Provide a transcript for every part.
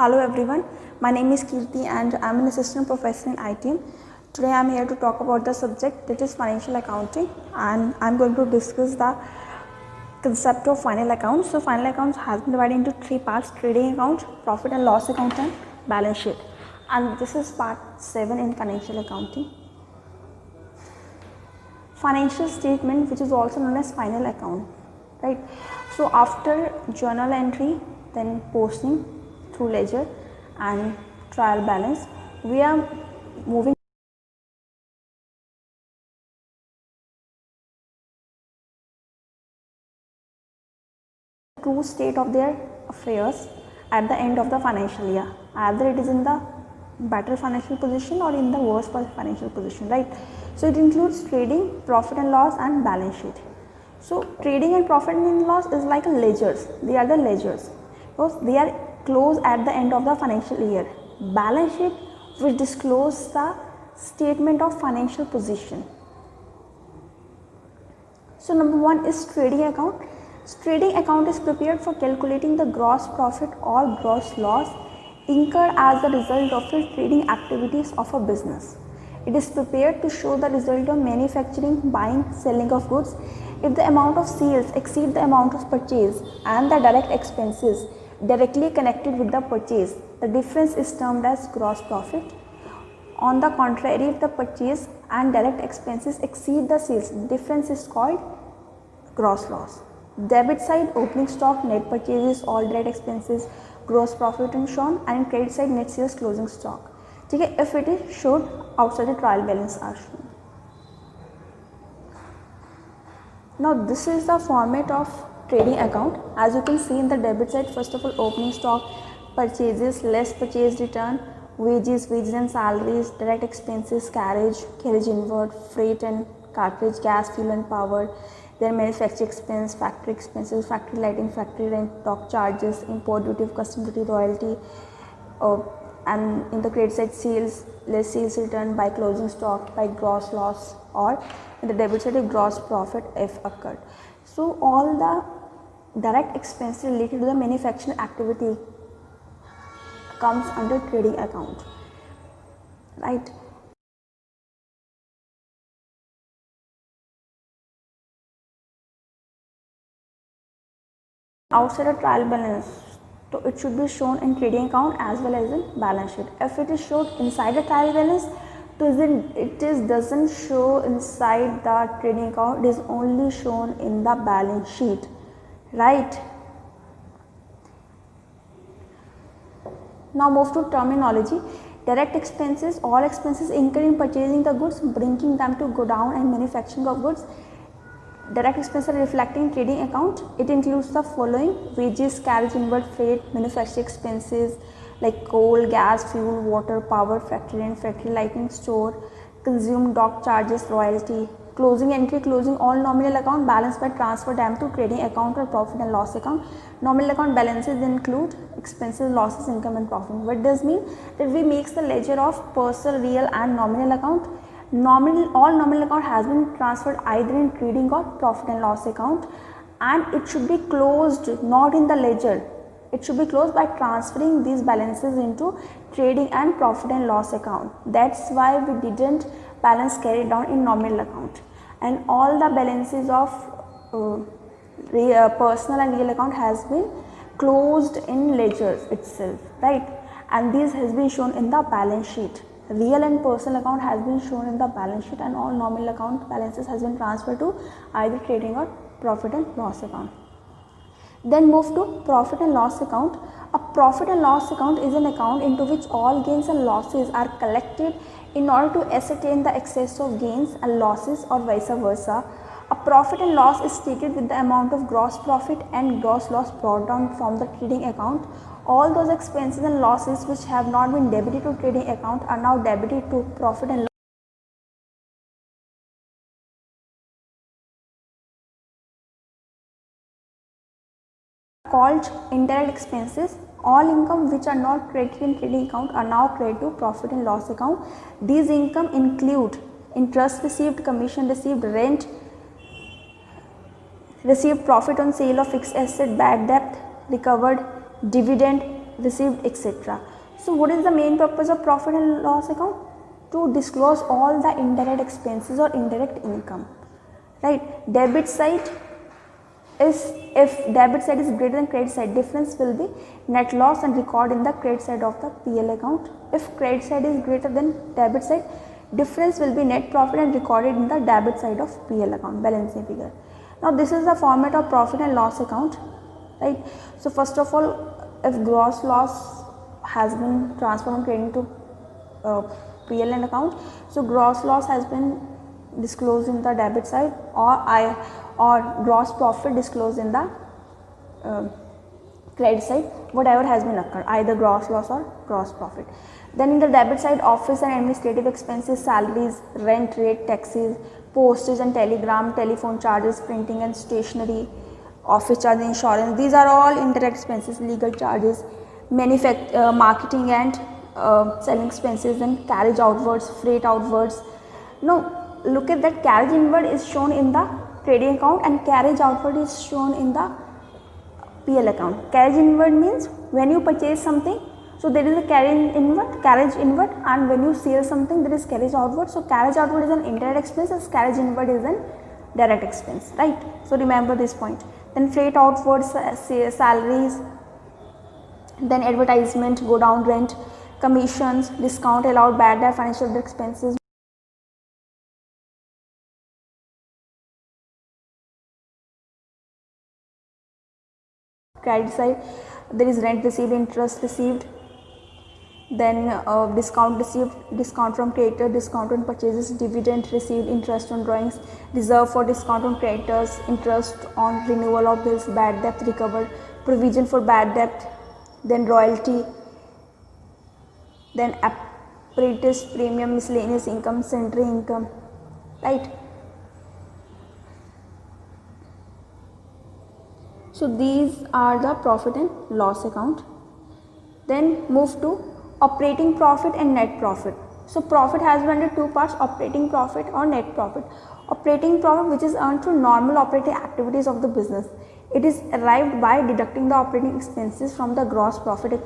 Hello everyone, my name is Kirti and I am an assistant professor in ITM. Today I am here to talk about the subject that is financial accounting, and I am going to discuss the concept of final accounts. So final accounts has been divided into three parts: trading account, profit and loss account and balance sheet. And this is part 7 in financial accounting. Financial statement, which is also known as final account, right? So after journal entry, then posting through ledger and trial balance, we are moving true state of their affairs at the end of the financial year, either it is in the better financial position or in the worse financial position, right? So it includes trading, profit and loss and balance sheet. So trading and profit and loss is like ledgers. They are the ledgers because they are closed at the end of the financial year. Balance sheet, which disclose the statement of financial position. So number 1 is trading account. Trading account is prepared for calculating the gross profit or gross loss incurred as a result of the trading activities of a business. It is prepared to show the result of manufacturing, buying, selling of goods. If the amount of sales exceed the amount of purchase and the direct expenses directly connected with the purchase, the difference is termed as gross profit. On the contrary, if the purchase and direct expenses exceed the sales, difference is called gross loss. Debit side, opening stock, net purchases, all direct expenses, gross profit is shown, and credit side, net sales, closing stock. Okay, if it is showed outside the trial balance are shown. Now this is the format of trading account. As you can see in the debit side, first of all, opening stock, purchases, less purchase return, wages and salaries, direct expenses, carriage inward, freight and cartridge, gas, fuel and power, then manufacturing expense, factory expenses, factory lighting, factory rent, dock charges, import duty, custom duty, royalty, and in the credit side, sales, less sales return by closing stock, by gross loss, or in the debit side, gross profit if occurred. So all the direct expenses related to the manufacturing activity comes under trading account, right? Outside a trial balance, so it should be shown in trading account as well as in balance sheet. If it is shown inside the trial balance, doesn't show inside the trading account, it is only shown in the balance sheet, right? Now move to terminology. Direct expenses, all expenses incurred in purchasing the goods, bringing them to go down and manufacturing of goods. Direct expenses are reflecting trading account. It includes the following: wages, carriage inward, freight, manufacturing expenses like coal, gas, fuel, water, power, factory rent, factory lighting, store, consumed dock charges, royalty. Closing entry, closing all nominal account balance by transfer them to trading account or profit and loss account. Nominal account balances include expenses, losses, income and profit. What does mean? That we makes the ledger of personal, real and nominal account. All nominal account has been transferred either in trading or profit and loss account, and it should be closed not in the ledger. It should be closed by transferring these balances into trading and profit and loss account. That's why we didn't balance carried down in nominal account, and all the balances of personal and real account has been closed in ledgers itself, right? And this has been shown in the balance sheet. Real and personal account has been shown in the balance sheet, and all nominal account balances has been transferred to either trading or profit and loss account. Then move to profit and loss account. A profit and loss account is an account into which all gains and losses are collected in order to ascertain the excess of gains and losses or vice versa. A profit and loss is stated with the amount of gross profit and gross loss brought down from the trading account. All those expenses and losses which have not been debited to trading account are now debited to profit and loss. Called indirect expenses. All income which are not credited in trading account are now credited to profit and loss account. These income include interest received, commission received, rent received, profit on sale of fixed asset, bad debt recovered, dividend, received, etc. So what is the main purpose of profit and loss account? To disclose all the indirect expenses or indirect income, right? Debit side is, if debit side is greater than credit side, difference will be net loss and record in the credit side of the PL account. If credit side is greater than debit side, difference will be net profit and recorded in the debit side of PL account, balancing figure. Now this is the format of profit and loss account, right? So first of all, if gross loss has been transferred from trading to PL account, so gross loss has been disclosed in the debit side, or gross profit disclosed in the credit side, whatever has been occurred, either gross loss or gross profit. Then in the debit side, office and administrative expenses, salaries, rent, rate, taxes, postage and telegram, telephone charges, printing and stationery, office charge, insurance, these are all indirect expenses. Legal charges, marketing and selling expenses, then carriage outwards, freight outwards. Now look at that, carriage inward is shown in the trading account and carriage outward is shown in the PL account. Carriage inward means when you purchase something, so there is a carriage inward, and when you sell something, there is carriage outward. So carriage outward is an indirect expense, as carriage inward is an direct expense, right? So remember this point. Then freight outwards, salaries, then advertisement, go down rent, commissions, discount allowed, bad debt, financial expenses. Credit side, there is rent received, interest received, then discount received, discount from creditor, discount on purchases, dividend received, interest on drawings, reserve for discount on creditors, interest on renewal of bills, bad debt recovered, provision for bad debt, then royalty, then apprentice premium, miscellaneous income, sundry income, right? So these are the profit and loss account. Then move to operating profit and net profit. So profit has been under two parts, operating profit or net profit. Operating profit, which is earned through normal operating activities of the business. It is arrived by deducting the operating expenses from the gross profit.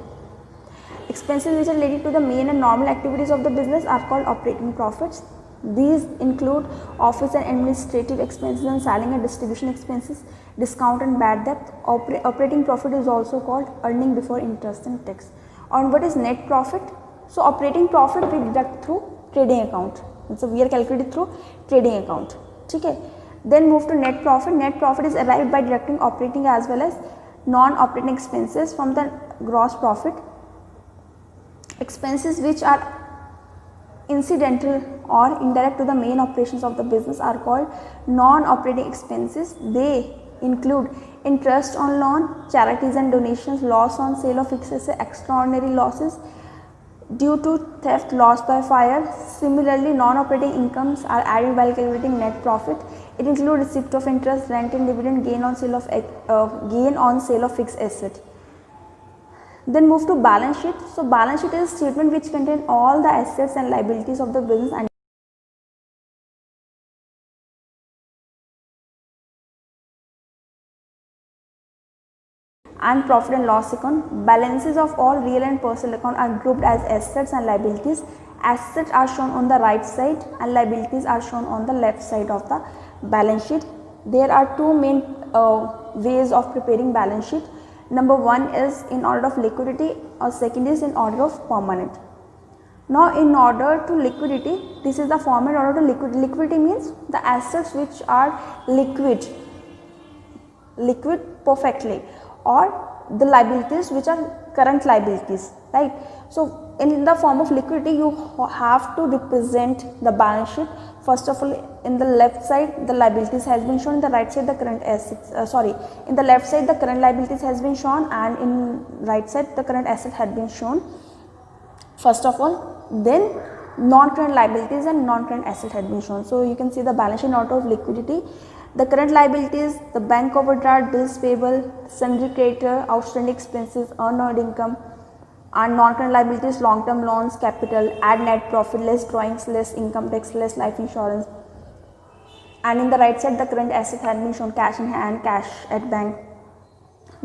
Expenses which are related to the main and normal activities of the business are called operating profits. These include office and administrative expenses and selling and distribution expenses, discount and bad debt. Operating profit is also called earning before interest and tax. And what is net profit? So operating profit we deduct through trading account. So we are calculated through trading account. Okay. Then move to net profit. Net profit is arrived by deducting operating as well as non-operating expenses from the gross profit. Expenses which are incidental or indirect to the main operations of the business are called non-operating expenses. They include interest on loan, charities and donations, loss on sale of fixed assets, extraordinary losses due to theft, loss by fire. Similarly, non-operating incomes are added while calculating net profit. It includes receipt of interest, rent and dividend, gain on sale of fixed asset. Then move to balance sheet. So balance sheet is a statement which contains all the assets and liabilities of the business and profit and loss account. Balances of all real and personal account are grouped as assets and liabilities. Assets are shown on the right side and liabilities are shown on the left side of the balance sheet. There are two main ways of preparing balance sheet. Number one is in order of liquidity, or second is in order of permanent. Now in order to liquidity, this is the format. Order to liquidity means the assets which are liquid perfectly, or the liabilities which are current liabilities, right? So in the form of liquidity, you have to represent the balance sheet. First of all, in the left side the liabilities has been shown, in the right side the current assets, in the left side the current liabilities has been shown, and in right side the current asset had been shown first of all. Then non-current liabilities and non-current asset had been shown. So you can see the balance sheet in order of liquidity. The current liabilities, the bank overdraft, bills payable, sundry creditor, outstanding expenses, earned income, and non-current liabilities, long-term loans, capital, add net profit, less drawings, less income tax, less life insurance. And in the right side the current asset had been shown, cash in hand, cash at bank.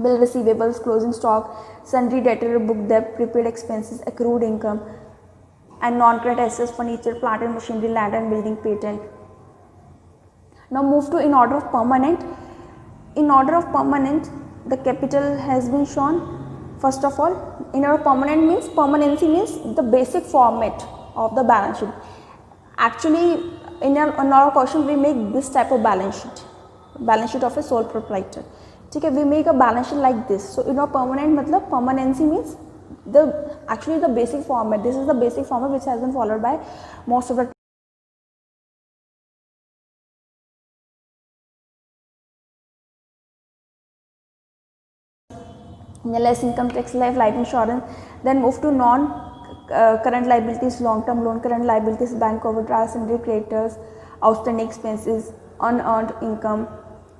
bill receivables, closing stock, sundry debtor, book debt, prepaid expenses, accrued income, and non-current assets, furniture, plant and machinery, land and building, patent. Now move to in order of permanent. In order of permanent, the capital has been shown. First of all, in order of permanent means, permanency means the basic format of the balance sheet. Actually, in our question, we make this type of balance sheet of a sole proprietor. Okay, we make a balance sheet like this. So in our permanent, matlab permanency means actually the basic format. This is the basic format which has been followed by most of the less income tax, life insurance. Then move to current liabilities, long term loan, current liabilities, bank overdrafts, sundry creditors, outstanding expenses, unearned income.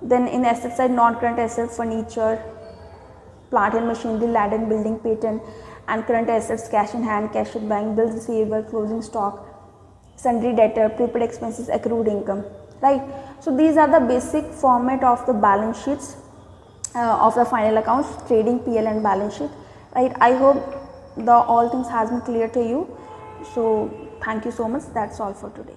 Then in asset side, non current assets, furniture, plant and machinery, land and building, patent, and current assets, cash in hand, cash at bank, bills receivable, closing stock, sundry debtor, prepaid expenses, accrued income, right? So these are the basic format of the balance sheets of the final accounts, trading, PL and balance sheet, right? I hope all things has been clear to you. So thank you so much. That's all for today.